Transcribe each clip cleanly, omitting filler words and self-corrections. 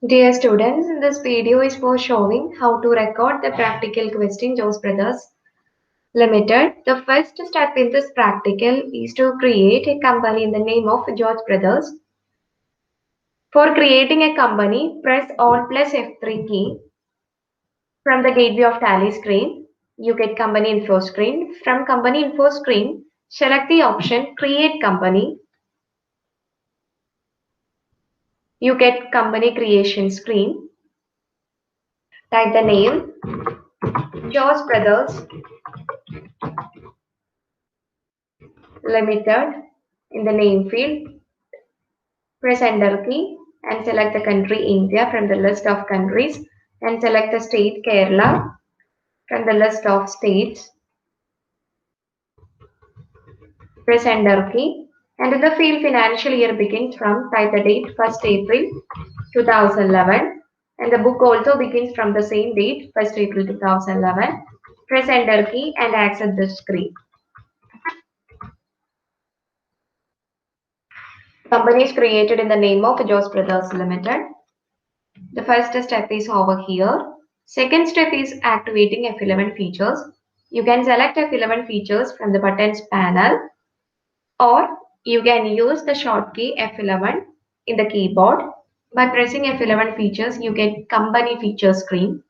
Dear students, in this video is for showing how to record the practical question Jones Brothers Limited. The first step in this practical is to create a company in the name of George Brothers. For creating a company, press Alt plus F3 key from the gateway of Tally screen. You get company info screen. From company info screen, select the option Create Company. You get company creation screen. Type the name George Brothers Limited in the name field. Press enter key and select the country India from the list of countries and select the state Kerala from the list of states. Press enter key and in the field financial year begins from, type the date 1st April 2011 and the book also begins from the same date 1st April 2011. Press enter key and accept the screen. Company is created in the name of Jones Brothers Limited. The first step is over here. Second step is activating F11 features. You can select F11 features from the buttons panel or you can use the shortcut F11 in the keyboard. By pressing F11 features, you get company features screen.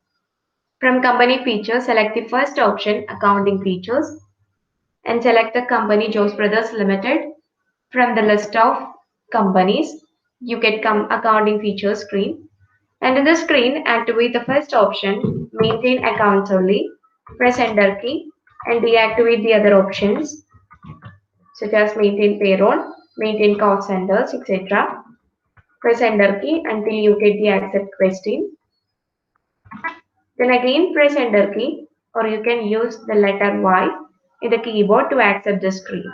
From company features, select the first option accounting features and select the company Jones Brothers Limited from the list of companies. You get accounting features screen. And in the screen, activate the first option, maintain accounts only. Press enter key and deactivate the other options such as maintain payroll, maintain cost centers, etc. Press enter key until you get the accept question. Then again press enter key or you can use the letter Y in the keyboard to accept the screen.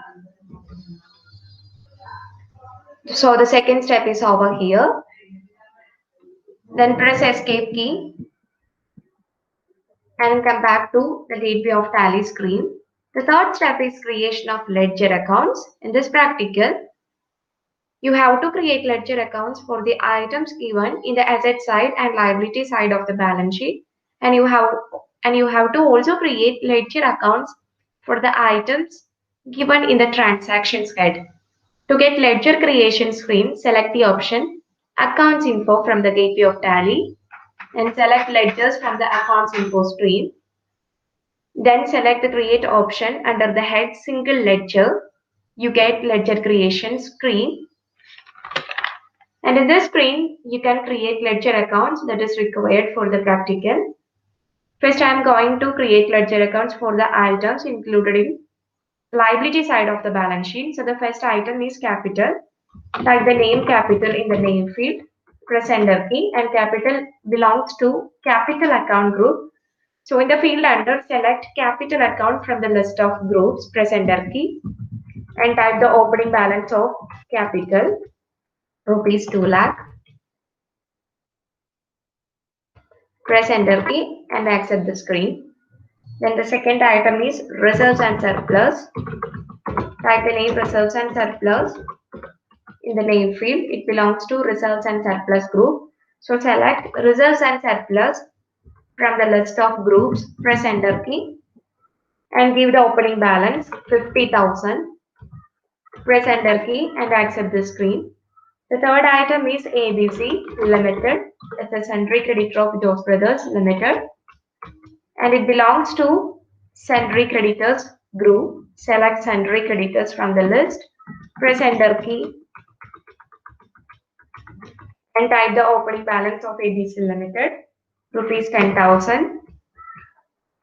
So the second step is over here. Then press escape key and come back to the gateway of Tally screen. The third step is creation of ledger accounts. In this practical, you have to create ledger accounts for the items given in the asset side and liability side of the balance sheet, and you have to also create ledger accounts for the items given in the transactions head. To get ledger creation screen, select the option Accounts Info from the gateway of Tally and select Ledgers from the Accounts Info screen. Then select the create option under the head single ledger. You get ledger creation screen. And in this screen, you can create ledger accounts that is required for the practical. First, I am going to create ledger accounts for the items included in liability side of the balance sheet. So the first item is capital. Type the name capital in the name field. Press enter key and capital belongs to capital account group. So in the field under, select capital account from the list of groups, press enter key and type the opening balance of capital, rupees 2 lakh. Press enter key and accept the screen. Then the second item is reserves and surplus. Type the name reserves and surplus in the name field. It belongs to reserves and surplus group. So select reserves and surplus from the list of groups, press enter key and give the opening balance 50,000. Press enter key and accept the screen. The third item is ABC Limited. It's a sundry creditor of Jones Brothers Limited and it belongs to sundry creditors group. Select sundry creditors from the list. Press enter key and type the opening balance of ABC Limited, rupees 10,000.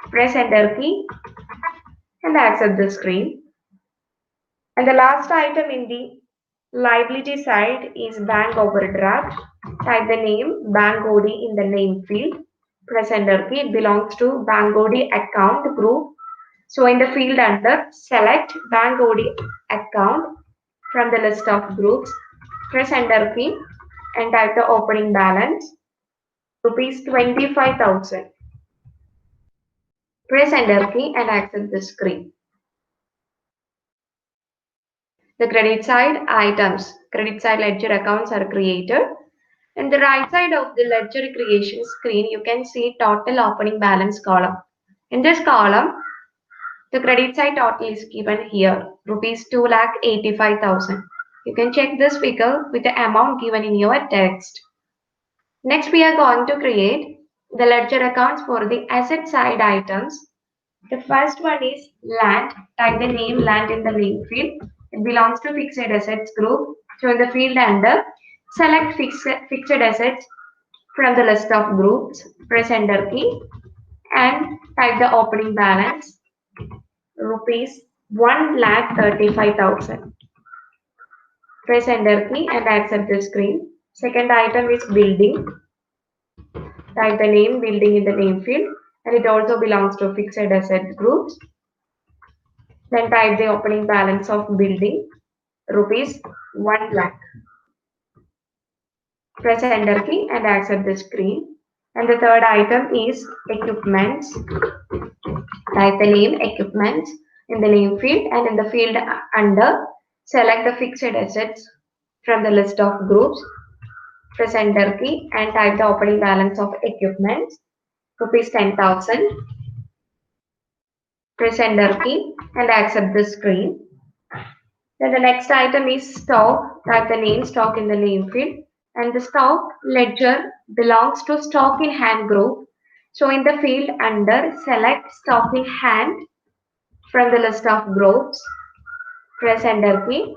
Press enter key and accept the screen. And the last item in the liability side is bank overdraft. Type the name Bank OD in the name field. Press enter key. It belongs to Bank OD account group. So in the field under, select Bank OD account from the list of groups. Press enter key and type the opening balance, rupees 25,000. Press enter key and accept the screen. The credit side items, credit side ledger accounts are created. In the right side of the ledger creation screen, you can see total opening balance column. In this column, the credit side total is given here, rupees 2,85,000. You can check this figure with the amount given in your text. Next, we are going to create the ledger accounts for the asset side items. The first one is land. Type the name land in the name field. It belongs to fixed assets group. So in the field under, select fixed assets from the list of groups. Press enter key and type the opening balance, rupees 1,35,000. Press enter key and accept the screen. Second item is building. Type the name building in the name field, and it also belongs to fixed asset groups. Then type the opening balance of building, rupees 1 lakh. Press enter key and accept the screen. And the third item is equipments. Type the name equipments in the name field, and in the field under, select the fixed assets from the list of groups. Press enter key and type the opening balance of equipments, rupees 10,000. Press enter key and accept the screen. Then the next item is stock. Type the name stock in the name field, and the stock ledger belongs to stock in hand group. So in the field under, select stock in hand from the list of groups. Press enter key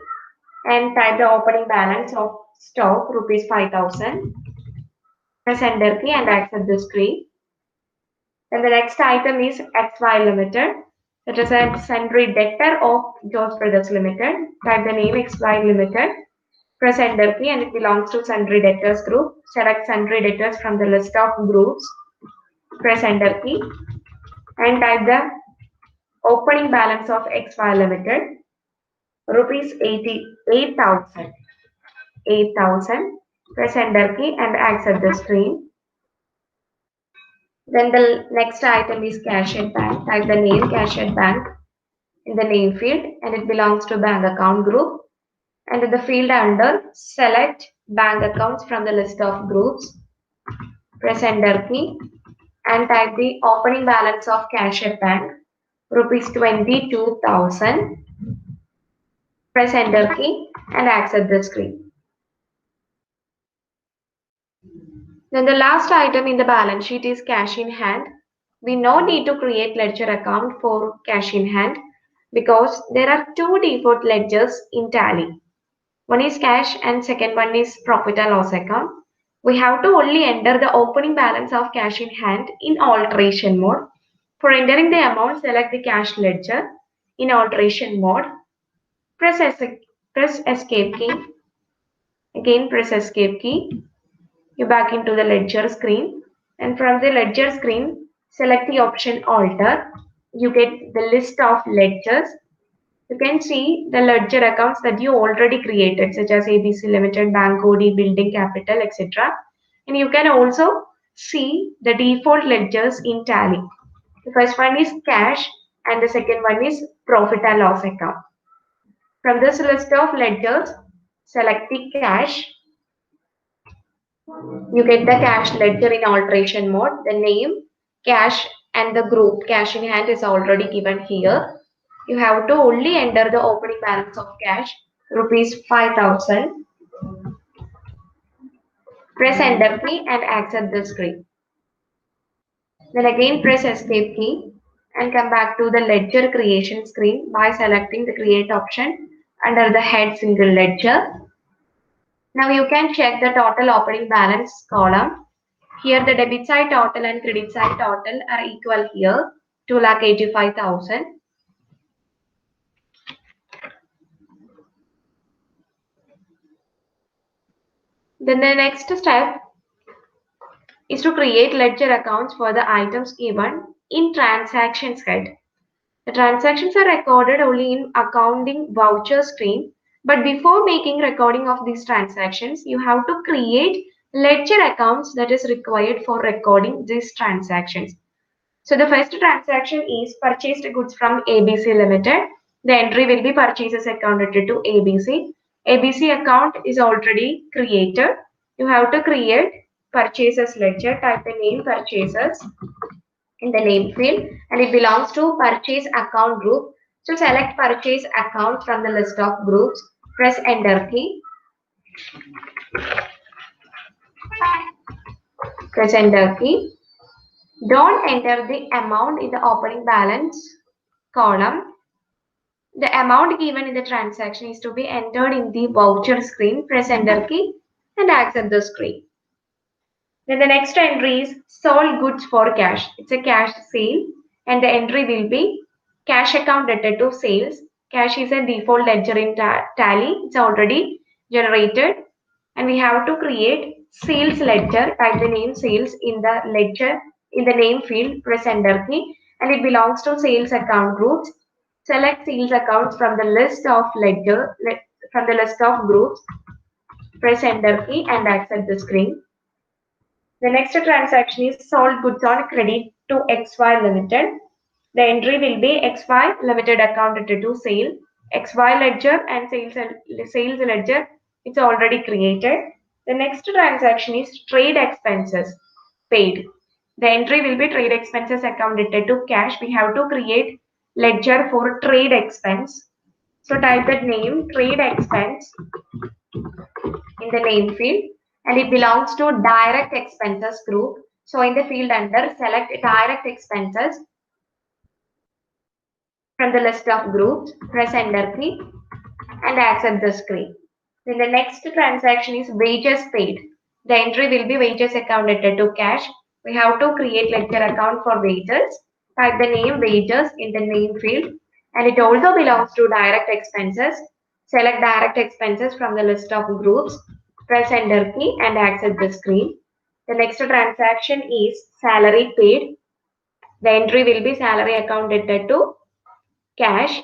and type the opening balance of stock, rupees 5,000. Press enter key and accept the screen. Then the next item is XY Limited. It is a sundry debtor of George Brothers Limited. Type the name XY Limited. Press enter key and it belongs to sundry debtors group. Select sundry debtors from the list of groups. Press enter key and type the opening balance of XY Limited, rupees 88,000. 8,000. Press enter key and accept the screen. Then the next item is cash at bank. Type the name cash at bank in the name field, and it belongs to bank account group. And in the field under, select bank accounts from the list of groups. Press enter key and type the opening balance of cash at bank, rupees 22,000. Press enter key and accept the screen. Then the last item in the balance sheet is cash in hand. We no need to create ledger account for cash in hand because there are two default ledgers in Tally. One is cash and second one is profit and loss account. We have to only enter the opening balance of cash in hand in alteration mode. For entering the amount, select the cash ledger in alteration mode. Press escape key. Again press escape key. You back into the ledger screen, and from the ledger screen, select the option alter. You get the list of ledgers. You can see the ledger accounts that you already created, such as ABC Limited, Bank OD, Building Capital, etc. And you can also see the default ledgers in Tally. The first one is cash and the second one is profit and loss account. From this list of ledgers, select the cash. You get the cash ledger in alteration mode. The name, cash and the group cash in hand is already given here. You have to only enter the opening balance of cash, rupees 5,000. Press enter key and accept the screen. Then again press escape key and come back to the ledger creation screen by selecting the create option under the head single ledger. Now you can check the total opening balance column. Here the debit side total and credit side total are equal here, 2,85,000. Then the next step is to create ledger accounts for the items given in transactions head. The transactions are recorded only in accounting voucher screen, but before making recording of these transactions, you have to create ledger accounts that is required for recording these transactions. So the first transaction is purchased goods from ABC Limited. The entry will be purchases account related to ABC. ABC account is already created. you have to create purchases ledger. Type the name purchases in the name field, and it belongs to purchase account group. So select purchase account from the list of groups. Press enter key. Press enter key. Don't enter the amount in the opening balance column. The amount given in the transaction is to be entered in the voucher screen. Press enter key and accept the screen. Then the next entry is sold goods for cash. It's a cash sale, and the entry will be cash account debted to sales. Cash is a default ledger in Tally. It's already generated, and we have to create sales ledger. Type the name sales in the ledger in the name field. Press enter key, and it belongs to sales account groups. Select sales accounts from the list of groups. Press enter key and accept the screen. The next transaction is sold goods on credit to XY Limited. The entry will be XY Limited account debted to sale. XY ledger and sales ledger, it's already created. The next transaction is trade expenses paid. The entry will be trade expenses account debted to cash. We have to create ledger for trade expense. So type that name trade expense in the name field, and it belongs to direct expenses group. So in the field under, select direct expenses from the list of groups. Press enter key and accept the screen. Then the next transaction is wages paid. The entry will be wages account debted to cash. We have to create ledger account for wages. Type the name wages in the name field, and it also belongs to direct expenses. Select direct expenses from the list of groups. Press enter key and accept the screen. The next transaction is salary paid. The entry will be salary account debted to cash.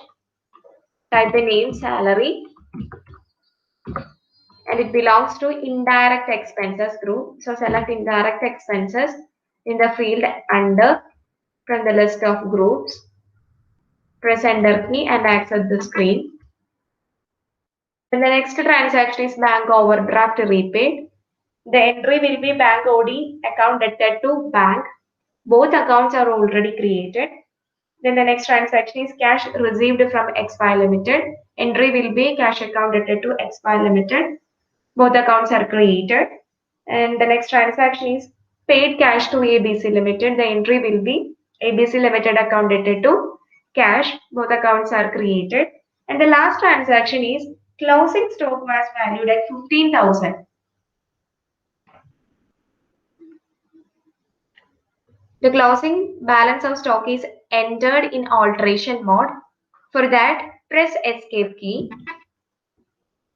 Type the name salary, and it belongs to indirect expenses group. So select indirect expenses in the field under from the list of groups. Press enter key and accept the screen. Then the next transaction is bank overdraft repaid. The entry will be bank OD account debted to bank. Both accounts are already created. Then the next transaction is cash received from XY Limited. Entry will be cash account debted to XY Limited. Both accounts are created. And the next transaction is paid cash to ABC Limited. The entry will be ABC Limited account debted to cash. Both accounts are created. And the last transaction is closing stock was valued at 15,000. The closing balance of stock is entered in alteration mode. For that, press escape key.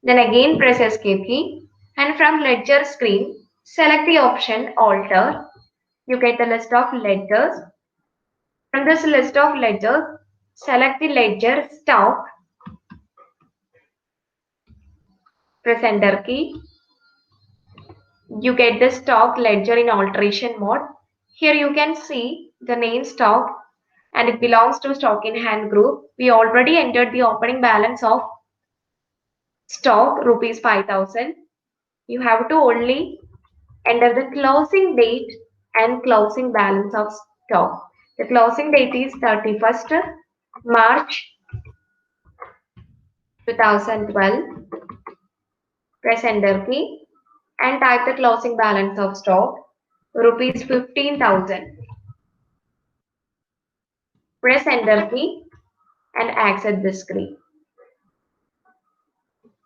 Then again press escape key, and from ledger screen, select the option alter. You get the list of ledgers. From this list of ledgers, select the ledger stock. Press enter key. You get the stock ledger in alteration mode. Here you can see the name stock, and it belongs to stock in hand group. We already entered the opening balance of stock rupees 5,000. You have to only enter the closing date and closing balance of stock. The closing date is 31st March 2012. Press enter key and type the closing balance of stock rupees 15,000. Press enter key and accept the screen.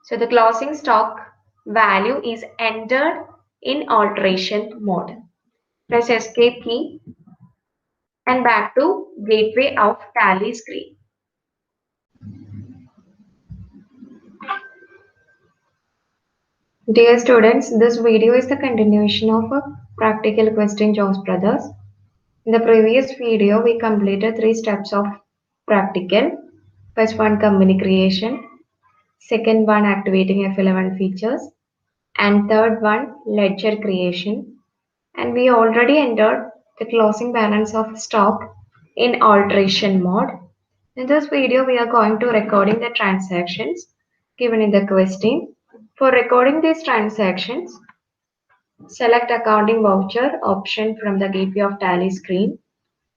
So the closing stock value is entered in alteration mode. Press escape key and back to gateway of Tally screen. Dear students, this video is the continuation of a practical question Jones Brothers. In the previous video, we completed 3 steps of practical. First one, company creation. Second one, activating F11 features. And third one, ledger creation. And we already entered the closing balance of stock in alteration mode. In this video, we are going to recording the transactions given in the question. For recording these transactions, Select accounting voucher option from the Gateway of Tally screen.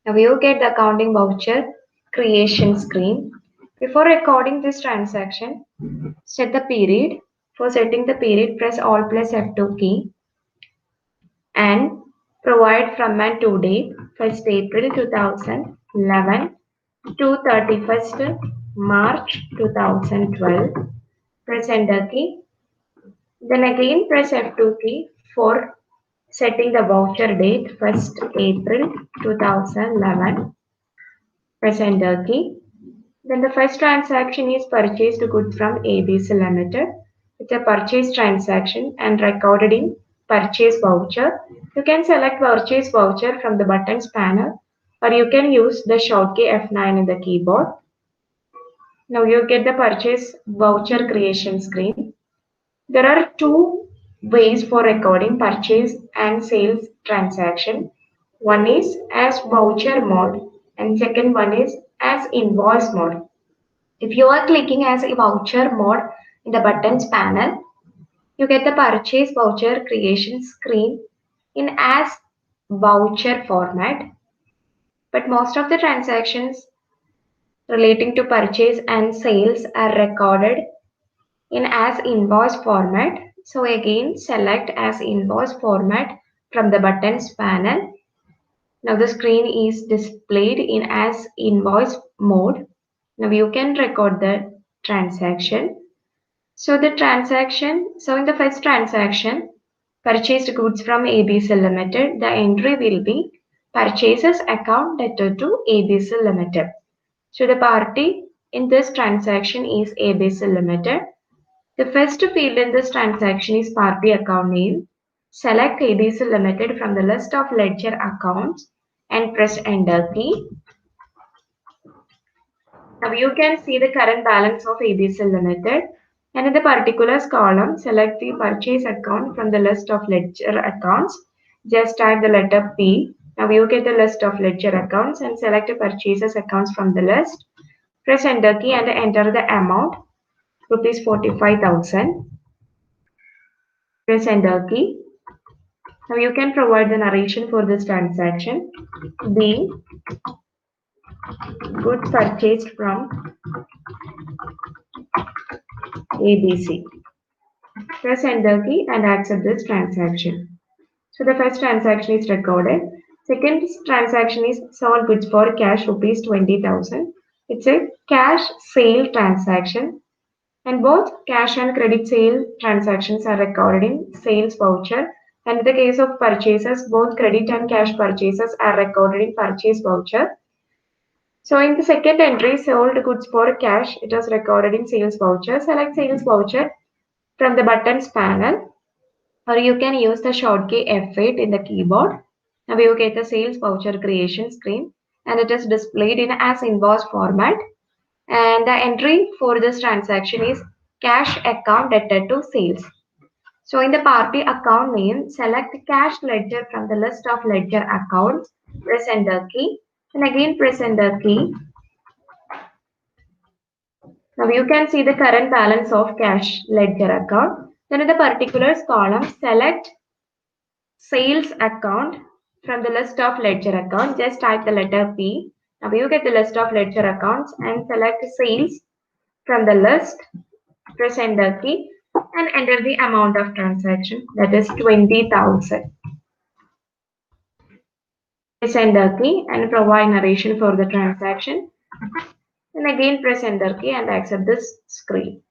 Now you get the accounting voucher creation screen. Before recording this transaction, set the period. For setting the period, press Alt plus F2 key and provide from and to date 1st April 2011 to 31st March 2012. Press enter key. Then again press F2 key for setting the voucher date 1st April 2011. Press enter key. Then the first transaction is purchased goods from ABC Limited. It's a purchase transaction and recorded in purchase voucher. You can select purchase voucher from the buttons panel or you can use the shortcut F9 in the keyboard. Now you get the purchase voucher creation screen. There are two ways for recording purchase and sales transaction. One is as voucher mode and second one is as invoice mode. If you are clicking as a voucher mode in the buttons panel, you get the purchase voucher creation screen in as voucher format. But most of the transactions relating to purchase and sales are recorded in as invoice format. So again, select as invoice format from the buttons panel. Now the screen is displayed in as invoice mode. Now you can record the transaction. So in the first transaction, purchased goods from ABC Limited, the entry will be purchases account debtor to ABC Limited. So the party in this transaction is ABC Limited. The first field in this transaction is party account name. Select ABC Limited from the list of ledger accounts and press enter key. Now you can see the current balance of ABC Limited. And in the particulars column, select the purchase account from the list of ledger accounts. Just type the letter P. Now you get the list of ledger accounts and select the purchases accounts from the list. Press enter key and enter the amount, rupees 45,000. Press enter key. Now you can provide the narration for this transaction. B. Goods purchased from ABC. Press enter key and accept this transaction. So the first transaction is recorded. Second transaction is sold goods for cash rupees 20,000. It's a cash sale transaction and both cash and credit sale transactions are recorded in sales voucher. And in the case of purchases, both credit and cash purchases are recorded in purchase voucher. So in the second entry, sold goods for cash, it was recorded in sales voucher. Select sales voucher from the buttons panel or you can use the shortcut F8 in the keyboard. Now you get the sales voucher creation screen and it is displayed in as invoice format. And the entry for this transaction is cash account debtor to sales. So in the party account name, select cash ledger from the list of ledger accounts. Press enter key and again press enter key. Now you can see the current balance of cash ledger account. Then in the particulars column, select sales account from the list of ledger account. Just type the letter P. Now you get the list of ledger accounts and select sales from the list. Press enter key and enter the amount of transaction, that is 20,000. Press enter key and provide narration for the transaction. And again press enter key and accept this screen.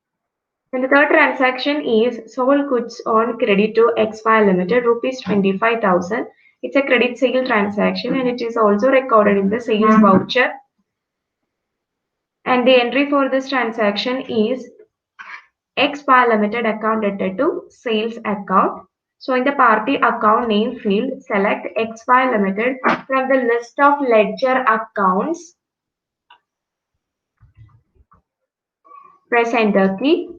And the third transaction is sold goods on credit to XY Limited, rupees 25,000. It's a credit sale transaction and it is also recorded in the sales voucher. And the entry for this transaction is XY Limited account debtor to sales account. So in the party account name field, select XY Limited from the list of ledger accounts. Press enter key.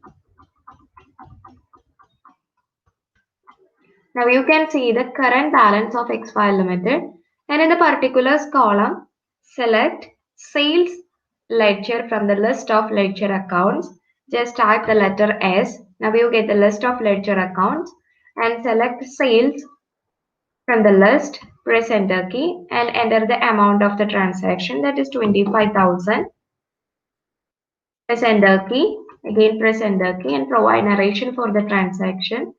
Now you can see the current balance of XY Limited and in the particulars column, select sales ledger from the list of ledger accounts. Just type the letter S. Now you get the list of ledger accounts and select sales from the list, press enter key and enter the amount of the transaction, that is 25,000. Press enter key, again press enter key and provide narration for the transaction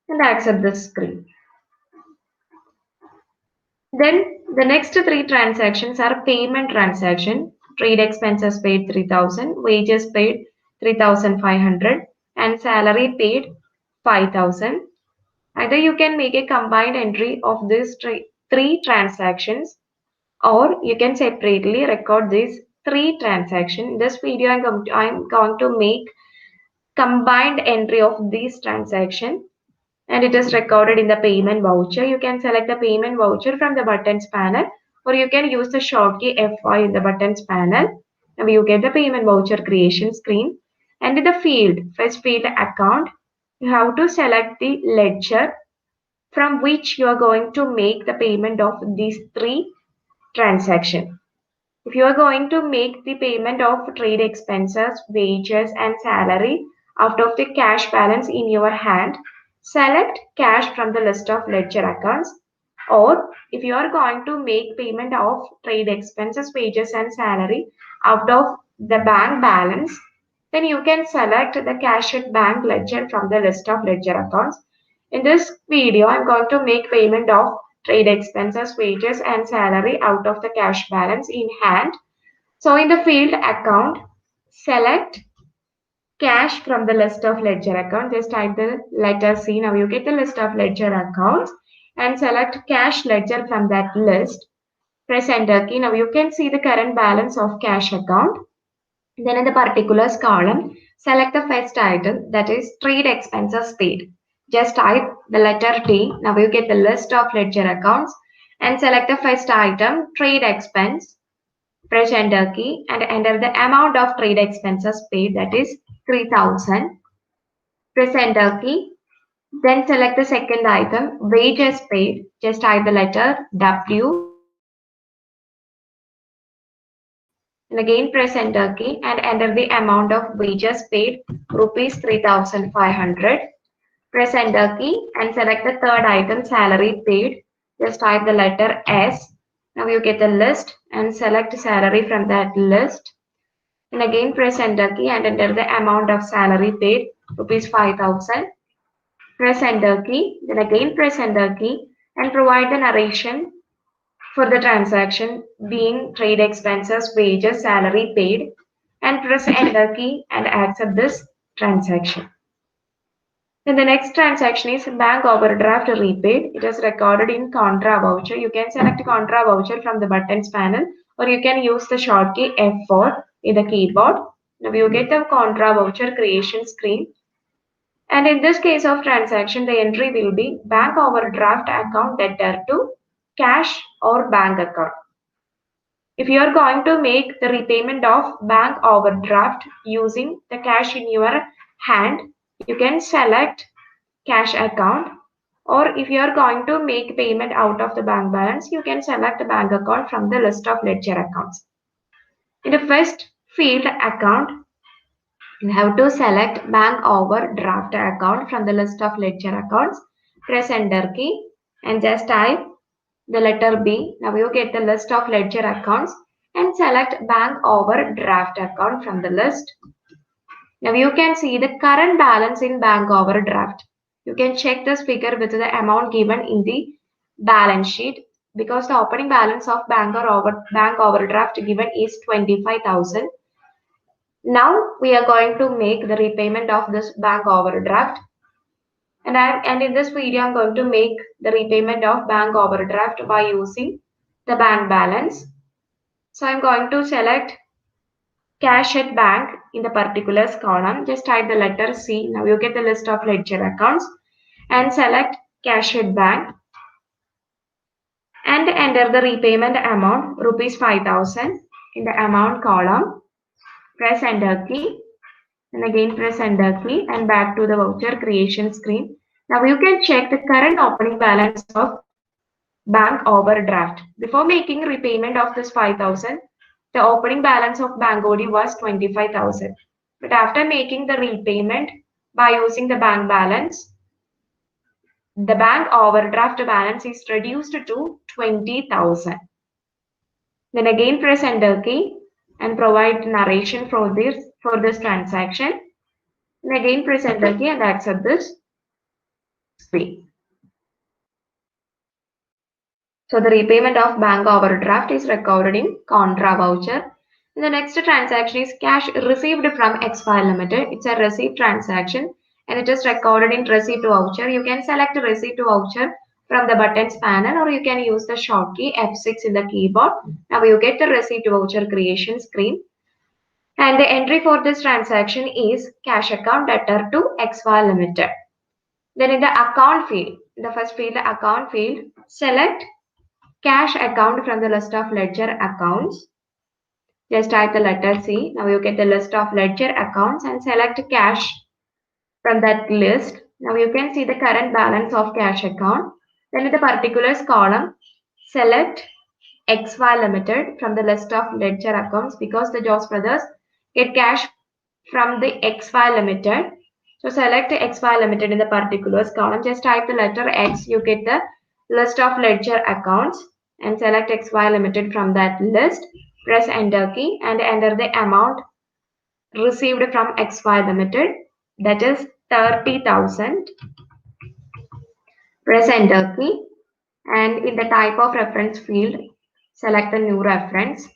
and accept the screen. Then the next three transactions are payment transaction. Trade expenses paid 3,000, wages paid 3,500 and salary paid 5,000. Either you can make a combined entry of these three transactions, or you can separately record these three transactions. In this video, I'm going to make combined entry of these transactions and it is recorded in the payment voucher. You can select the payment voucher from the buttons panel, or you can use the shortcut F5 in the buttons panel. Now you get the payment voucher creation screen, and in the field, first field account, you have to select the ledger from which you are going to make the payment of these three transactions. If you are going to make the payment of trade expenses, wages and salary out of the cash balance in your hand, select cash from the list of ledger accounts. Or if you are going to make payment of trade expenses, wages and salary out of the bank balance, then you can select the cash at bank ledger from the list of ledger accounts. In this video, I'm going to make payment of trade expenses, wages and salary out of the cash balance in hand. So in the field account, select cash from the list of ledger account. Just type the letter C. Now you get the list of ledger accounts and select cash ledger from that list. Press enter key. Now you can see the current balance of cash account. Then in the particulars column, select the first item, that is trade expenses paid. Just type the letter T. Now you get the list of ledger accounts and select the first item, trade expense. Press enter key and enter the amount of trade expenses paid, that is 3,000. Press enter key. Then select the second item, wages paid. Just type the letter W. And again press enter key and enter the amount of wages paid, rupees 3,500. Press enter key and select the third item, salary paid. Just type the letter S. Now you get the list and select salary from that list. And again press enter key and enter the amount of salary paid, rupees 5,000. Press enter key, then again press enter key and provide the narration for the transaction being trade expenses, wages, salary paid, and press enter key and accept this transaction. Then the next transaction is bank overdraft repaid. It is recorded in contra voucher. You can select contra voucher from the buttons panel, or you can use the shortcut F4 in the keyboard. Now you get the contra voucher creation screen. And in this case of transaction, the entry will be bank overdraft account debtor to cash or bank account. If you are going to make the repayment of bank overdraft using the cash in your hand, you can select cash account. Or if you are going to make payment out of the bank balance, you can select the bank account from the list of ledger accounts. In the first field account, you have to select bank overdraft account from the list of ledger accounts. Press enter key and just type the letter B. Now you get the list of ledger accounts and select bank overdraft account from the list. Now you can see the current balance in bank overdraft. You can check this figure with the amount given in the balance sheet, because the opening balance of bank overdraft given is 25,000. Now we are going to make the repayment of this bank overdraft. And in this video, I'm going to make the repayment of bank overdraft by using the bank balance. So I'm going to select cash at bank in the particulars column. Just type the letter C. Now you get the list of ledger accounts and select cash at bank and enter the repayment amount, rupees 5,000 in the amount column. Press enter key and again press enter key and back to the voucher creation screen. Now you can check the current opening balance of bank overdraft. Before making repayment of this 5,000, the opening balance of bank OD was 25,000. But after making the repayment by using the bank balance, the bank overdraft balance is reduced to 20,000. Then again press enter key and provide narration for this transaction. And again press enter key and accept this screen. So the repayment of bank overdraft is recorded in contra voucher. And the next transaction is cash received from Xfile Limited. It's a receipt transaction and it is recorded in receipt voucher. You can select receipt voucher from the buttons panel or you can use the shortcut F6 in the keyboard. Now you get the receipt voucher creation screen. And the entry for this transaction is cash account debtor to Xfile Limited. Then in the account field, the first field, the account field, select cash account from the list of ledger accounts. Just type the letter C. Now you get the list of ledger accounts and select cash from that list. Now you can see the current balance of cash account. Then in the particulars column, select Xfile Limited from the list of ledger accounts because the Jose Brothers get cash from the Xfile Limited. So select Xfile Limited in the particulars column. Just type the letter X. You get the list of ledger accounts and select Xfile Limited from that list. Press enter key and enter the amount received from Xfile Limited, that is 30,000. Press enter key and in the type of reference field select the new reference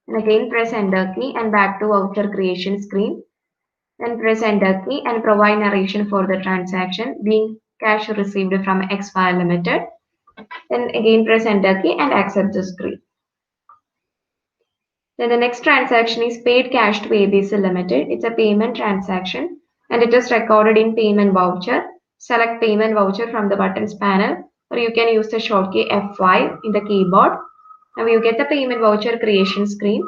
and again press enter key and back to voucher creation screen and press enter key and provide narration for the transaction being cash received from Xfile Limited. Then again press enter key and accept the screen. Then the next transaction is paid cash to ABC Limited. It's a payment transaction and it is recorded in payment voucher. Select payment voucher from the buttons panel or you can use the shortcut F5 in the keyboard. Now you get the payment voucher creation screen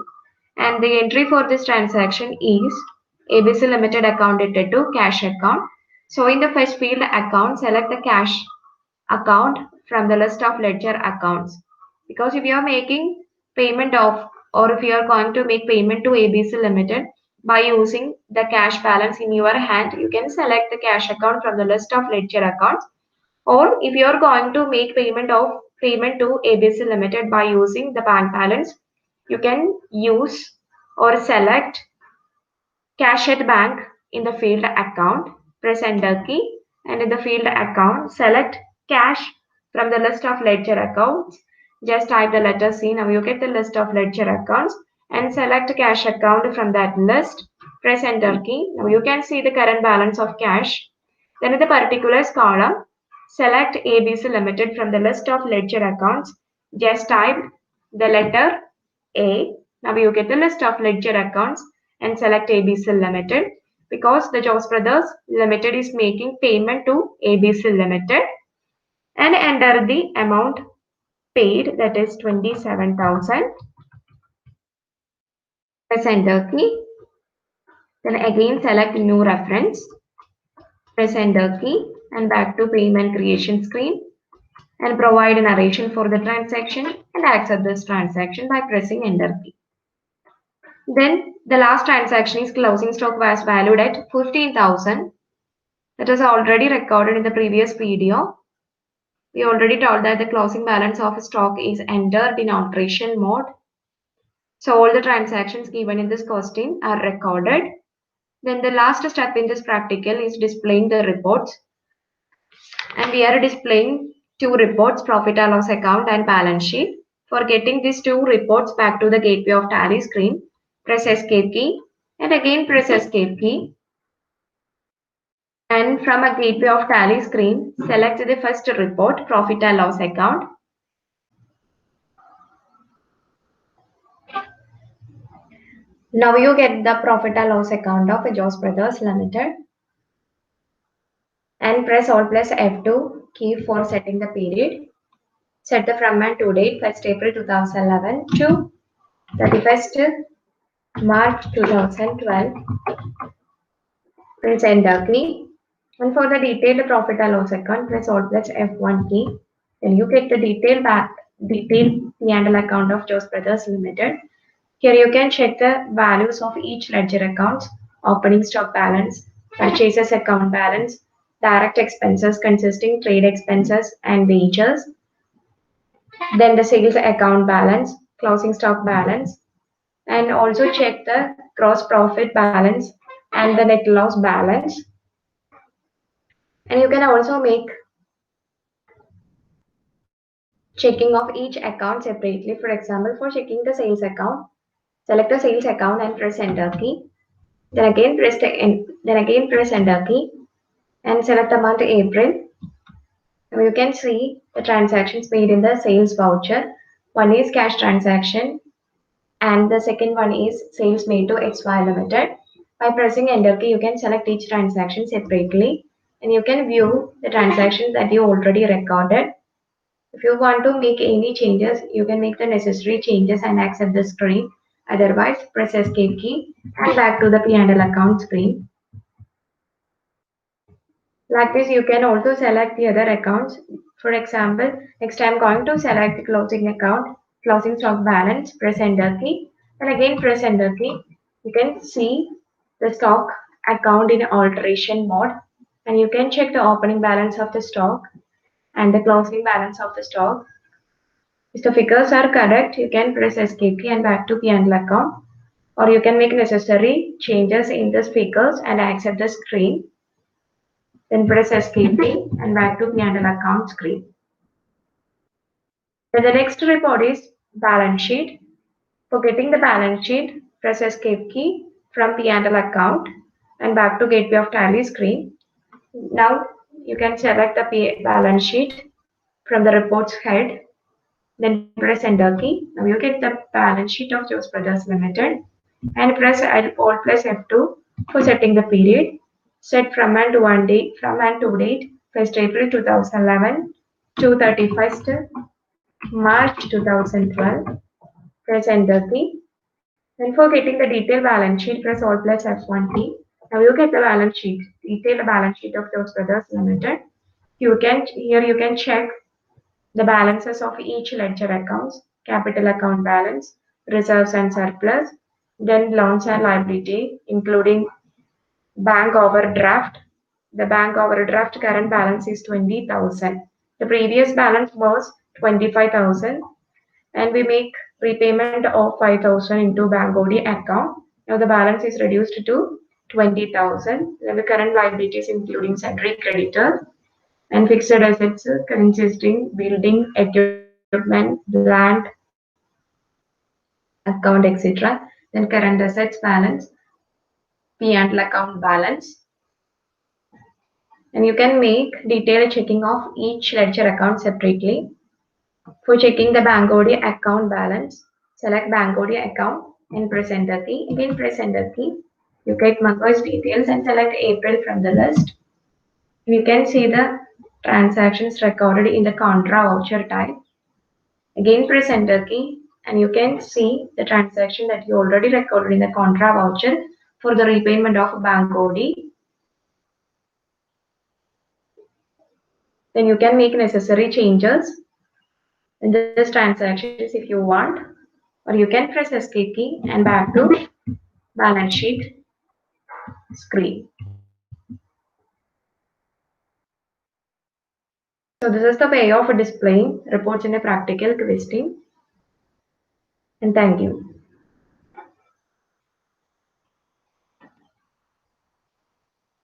and the entry for this transaction is ABC Limited account debtor to cash account. So in the first field account, select the cash account from the list of ledger accounts because if you are making payment of or if you are going to make payment to ABC Limited by using the cash balance in your hand, you can select the cash account from the list of ledger accounts. Or if you are going to make payment to ABC Limited by using the bank balance, you can use or select cash at bank in the field account. Press enter key and in the field account, select cash from the list of ledger accounts. Just type the letter C. Now you get the list of ledger accounts and select cash account from that list. Press enter key. Now you can see the current balance of cash. Then in the particulars column, select ABC Limited from the list of ledger accounts. Just type the letter A. Now you get the list of ledger accounts and select ABC Limited because the Jose Brothers Limited is making payment to ABC Limited and enter the amount paid, that is 27,000. Press enter key. Then again select new reference. Press enter key and back to payment creation screen and provide a narration for the transaction and accept this transaction by pressing enter key. Then the last transaction is closing stock was valued at 15,000. That was already recorded in the previous video. We already told that the closing balance of stock is entered in alteration mode. So all the transactions given in this question are recorded. Then the last step in this practical is displaying the reports. And we are displaying two reports, profit and loss account and balance sheet. For getting these two reports back to the gateway of Tally screen, press escape key and again press escape key. And from a gateway of Tally screen, select the first report, profit and loss account. Now you get the profit and loss account of Jose Brothers Limited. And press Alt plus F2 key for setting the period. Set the from and to date, 1st April 2011 to 31st March 2012. Press enter key. And for the detailed profit and loss account, press Alt plus F1 key. Then you get the detailed P&L account of Jose Brothers Limited. Here you can check the values of each ledger account, opening stock balance, purchases account balance, direct expenses consisting trade expenses and wages, then the sales account balance, closing stock balance, and also check the gross profit balance and the net loss balance. And you can also make checking of each account separately. For example, for checking the sales account, select the sales account and press enter key. Then again press enter key and select the month April. Now you can see the transactions made in the sales voucher. One is cash transaction and the second one is sales made to XY Limited. By pressing enter key, you can select each transaction separately and you can view the transactions that you already recorded. If you want to make any changes, you can make the necessary changes and accept the screen. Otherwise, press escape key and back to the P&L account screen. Like this, you can also select the other accounts. For example, next I'm going to select the closing account, closing stock balance, press enter key, and again press enter key. You can see the stock account in alteration mode, and you can check the opening balance of the stock and the closing balance of the stock. If the figures are correct, you can press escape key and back to P&L account, or you can make necessary changes in the figures and accept the screen. Then press escape key and back to P&L account screen. Then the next report is balance sheet. For getting the balance sheet, press escape key from P&L account and back to Gateway of Tally screen. Now you can select the balance sheet from the reports head. Then press enter key. Now you get the balance sheet of Jose Brothers Limited and press Alt plus F2 for setting the period. Set from and to one date, from and to date, 1st April 2011 to 31st March 2012. Press enter key. Then for getting the detailed balance sheet, press Alt plus F1 key. Now you get the balance sheet, detailed balance sheet of Jose Brothers Limited. You can check the balances of each ledger accounts, capital account balance, reserves and surplus, then loans and liability, including bank overdraft. The bank overdraft current balance is 20,000. The previous balance was 25,000 and we make repayment of 5,000 into Bank OD account. Now the balance is reduced to 20,000. Then the current liabilities including sundry creditors and fixed assets consisting building, equipment, land, account, etc. Then current assets balance, P&L account balance. And you can make detailed checking of each ledger account separately. For checking the Bank OD account balance, select Bank OD account and press enter key. Again press enter key. You get month-wise details and select April from the list. You can see the transactions recorded in the contra voucher type. Again press enter key and you can see the transaction that you already recorded in the contra voucher for the repayment of Bank OD. Then you can make necessary changes in this transactions if you want, or you can press escape key and back to balance sheet screen. So this is the way of displaying reports in a practical questing. And thank you.